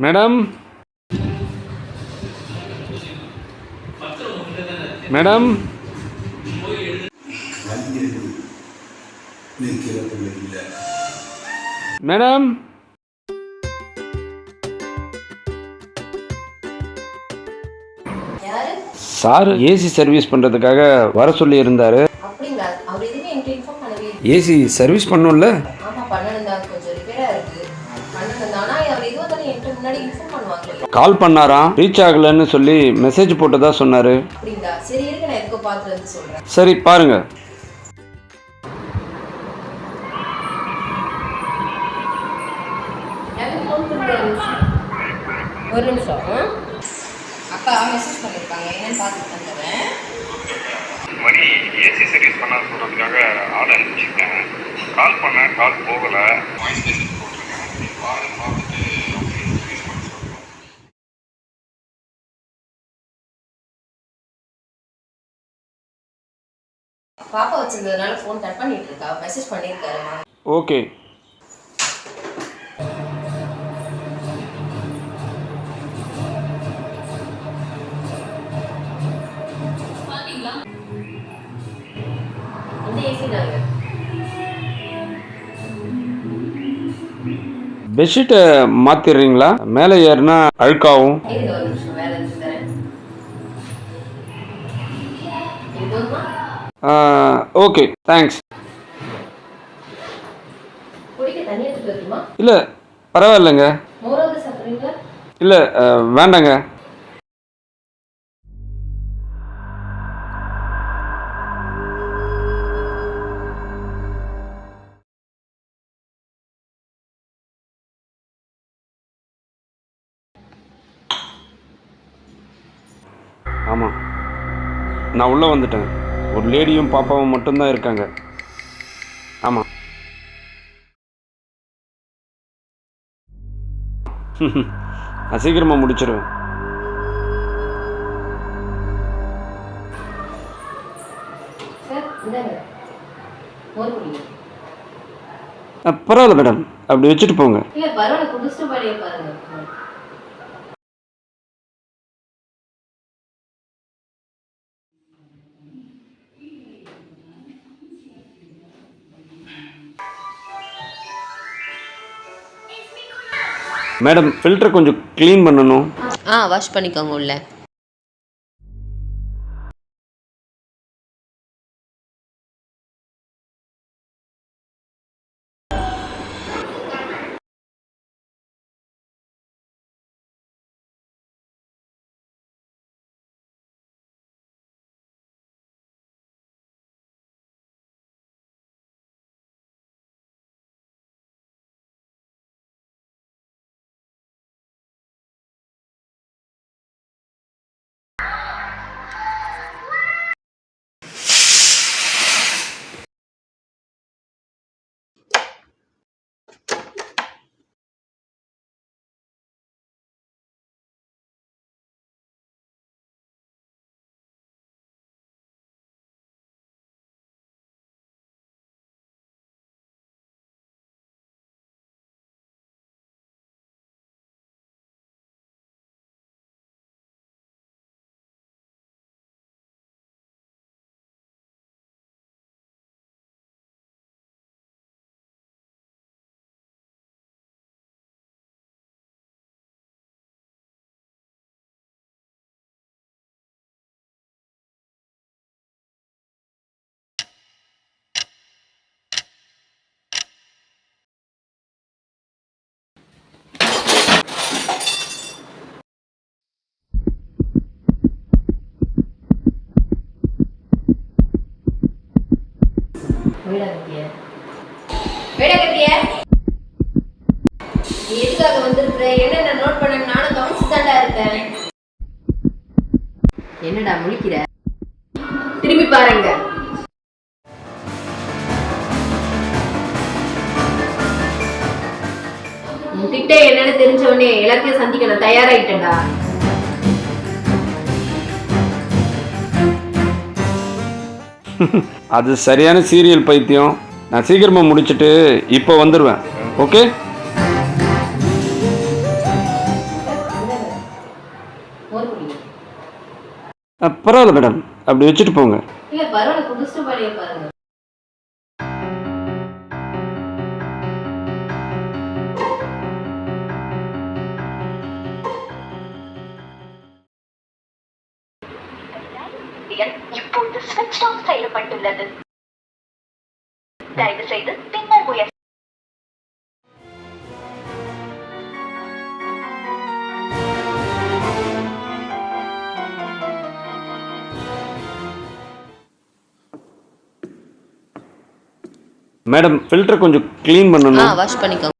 Madam madam madam sir AC service பண்ணுறதுக்காக வர சொல்லி இருந்தாரு. ஏசி சர்வீஸ் பண்ணணும்ல? கால் பண்ணாராம், ரீச் ஆகலன்னு சொல்லி மெசேஜ் போட்டதா சொன்னாரு. சரி பாருங்க. ஒரு நிமிஷம். அப்பா மெசேஜ் பண்ணிருக்காங்க, என்னன்னு பார்த்துட்டு வந்துடுறேன். மணி ஏசி சர்வீஸ் பண்ண சொல்கிறதுக்காக ஆள் அனுப்பிச்சிருக்கேன். கால் பண்ணேன், கால் போகலை. வாய்ஸ் மெசேஜ் போட்டிருக்கேன், பார்த்துட்டு சர்வீஸ் பண்ண சொல்லுங்கள். பாப்பா வச்சிருந்ததுனால ஃபோன் கட் பண்ணிட்டு இருக்கா. மெசேஜ் பண்ணியிருக்காரு. ஓகே. பெட்ஷீட்டை மாற்றிடுறீங்களா? மேலே ஏறினா அழுக்காகும். Okay thanks. இல்லை பரவாயில்லைங்க. இல்லை வேண்டாங்க. ஆமாம், நான் உள்ளே வந்துட்டேன். ஒரு லேடியும் பாப்பாவும் மட்டும்தான் இருக்காங்க. ஆமாம். நான் சீக்கிரமாக முடிச்சிடுவேன். பரவாயில்ல மேடம், அப்படி வச்சுட்டு போங்க. மேடம் ஃபில்டர் கொஞ்சம் க்ளீன் பண்ணணும். வாஷ் பண்ணிக்கோங்க உள்ள. எதுக்காக வந்திருக்கிற? என்ன நோட் பண்ண? நானும் கவனிச்சு தாண்டா இருக்கேன். என்னடா முழிக்கிற? திரும்பி பாருங்க. உன்கிட்ட என்னன்னு தெரிஞ்சவனே எல்லாத்தையும் சந்திக்க நான் தயாராயிட்டேன்டா. அது சரியான சீரியல் பைத்தியம். நான் சீக்கிரமாக முடிச்சுட்டு இப்போ வந்துடுவேன். ஓகே. பரவாயில்ல மேடம், அப்படி வச்சுட்டு போங்க. இல்ல பரவாயில்ல, புதுசு பாடியே பாருங்க. இப்போது ஸ்விட்ச் ஆஃப் செய்யப்பட்டுள்ளது. தயவு செய்து பின்னர் முயற்சி. மேடம், ஃபில்டர் கொஞ்சம் க்ளீன் பண்ணணும். வாஷ் பண்ணிக்கோங்க.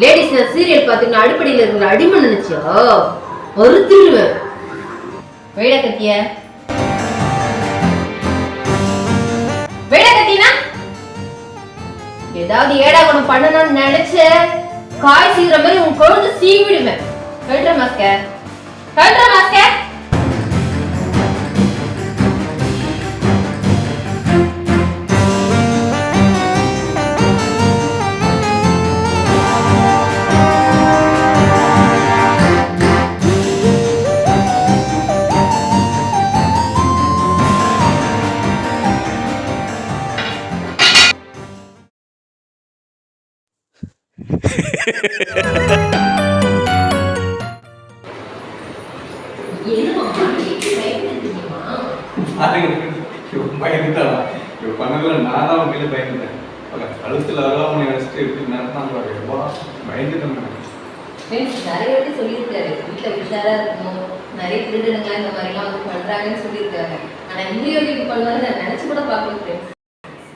லேடிஸ் நான் சீரியல் பார்த்துட்டு அடிப்படையில் இருக்கிற அடிமை நினைச்சோ ஒரு திருடுவேன். வேட கத்திய வேட கத்தினா ஏதாவது ஏடா குணம் பண்ணணும்னு நினைச்ச காய் சீக்கிர மாதிரி உன் குழந்தை சீவிடுவேன். கல்ற மாஸ்கர் கல்ற மாஸ்கர். பயந்துட்டான். பண்ணல, நான் தான் உண்மையில பயந்துட்டேன். கழுத்துல அருவாமனை வச்சுட்டு எப்படி நடந்தாங்க, பயந்துட்டேன். நிறைய வாட்டி சொல்லியிருக்காரு, வீட்டுல உஷாரா இருக்கணும், நிறைய திருடனுங்களா இந்த மாதிரி எல்லாம் வந்து பண்றாங்கன்னு சொல்லியிருக்காரு. ஆனா இந்த இப்படி பண்ணுவாங்க நான் நினைச்சு கூட பார்க்கல.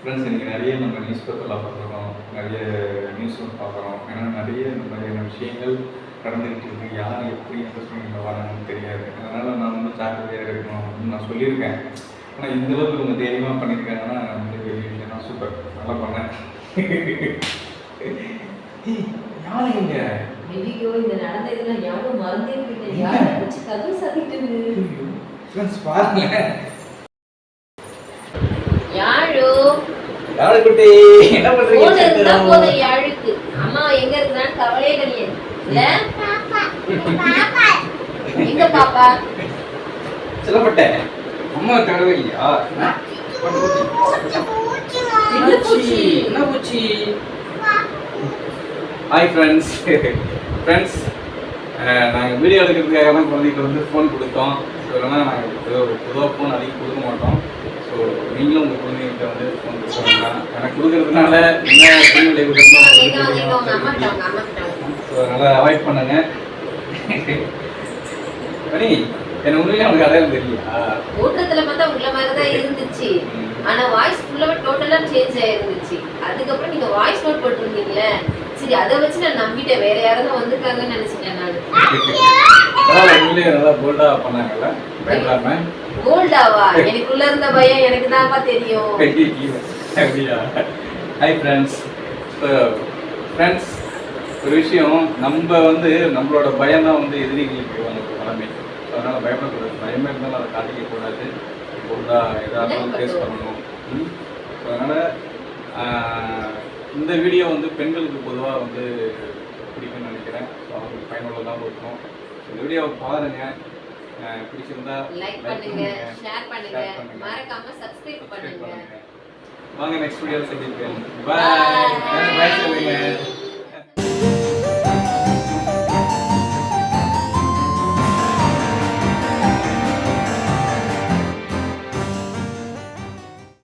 ஃப்ரெண்ட்ஸ், இன்னைக்கு நிறைய நம்ம நியூஸ் பேப்பர்லாம் பார்க்குறோம், நிறைய நியூஸும் பார்க்குறோம். ஏன்னா நிறைய இந்த மாதிரியான விஷயங்கள் நடந்துகிட்டு இருக்கு. யார் எப்படி எந்த சூழ்நிலை வராங்கன்னு தெரியாது. அதனால் நான் வந்து ஜாக்கிரதையாக இருக்கணும் அப்படின்னு நான் சொல்லியிருக்கேன். ஆனால் இந்த அளவுக்கு ரொம்ப தைரியமாக பண்ணியிருக்காங்கன்னா வந்து பெரிய விஷயம் தான். சூப்பர், நல்லா பண்ணேன். யாரும் இங்க ஐயோ, இந்த நடந்த இதெல்லாம் யாரும் மறந்தே போயிட்டேன். யாரை வச்சு கதவு சாத்திட்டு ஃப்ரெண்ட்ஸ் பாருங்க. யாழோ யாரு குட்டி என்ன பண்றீங்க? போதும் யாழுக்கு அம்மா எங்க இருக்குதான்னு கவலையே கிடையாது. இல்ல எங்க பாப்பா சொல்லப்பட்ட அம்மா தடவை இல்லையா? என்ன பூச்சி? Hi friends. ஃப்ரெண்ட்ஸ், நாங்கள் வீடியோ எடுக்கிறதுக்காக தான் குழந்தைக்கு வந்து ஃபோன் கொடுத்தோம். ஸோ இல்லைன்னா நாங்கள் பொதுவாக ஃபோன் அதிகம் கொடுக்க மாட்டோம். ஸோ நீங்களும் உங்கள் குழந்தைகிட்ட வந்து ஃபோன் கொடுக்குறாங்க. எனக்கு கொடுக்கறதுனால என்ன சூழ்நிலை ஸோ அதனால் அவாய்ட் பண்ணுங்க. மணி, என்ன உண்மையிலே அவனுக்கு அடையாளம் தெரியலையா? கூட்டத்துல பார்த்தா உள்ள மாதிரி தான் இருந்துச்சு. ஆனா வாய்ஸ் ஃபுல்லாவே டோட்டலா சேஞ்ச் ஆயிருந்துச்சு. அதுக்கப்புறம் நீங்க வாய்ஸ் நோட் போட்டுருந்தீங்களே, சரி அதை வச்சு நான் நம்பிட்டேன். வேற யாராவது வந்திருக்காங்கன்னு நினைச்சிட்டேன் நான். அதனால உண்மையிலே நல்லா போல்டா பண்ணாங்கல்ல. பயப்படாம போல்டாவா? எனக்குள்ள இருந்த பயம் எனக்கு தான்ப்பா தெரியும். அப்படியா? Hi friends. ஃப்ரெண்ட்ஸ், ஒரு விஷயம், நம்ம வந்து நம்மளோட பயம் தான் வந்து எதிரிகளுக்கு நமக்கு பலமே. ஸோ அதனால் பயப்படக்கூடாது. பயமே இருந்தாலும் அதை காட்டிக்கக்கூடாது. பொருளாக எதாக இருந்தாலும் ஃபேஸ் பண்ணணும். ஸோ அதனால் இந்த வீடியோ வந்து பெண்களுக்கு பொதுவாக வந்து பிடிக்கும்னு நினைக்கிறேன். ஸோ அவங்களுக்கு பயனுள்ளதாகவும் இருக்கும். இந்த வீடியோவை பாருங்கள். பிடிச்சிருந்தா லைக் பண்ணுங்க, ஷேர் பண்ணுங்க, மறக்காம சப்ஸ்கிரைப் பண்ணுங்க. வாங்க நெக்ஸ்ட் வீடியோவில் சந்திப்போம். பாய். பாய் சொல்லுங்க.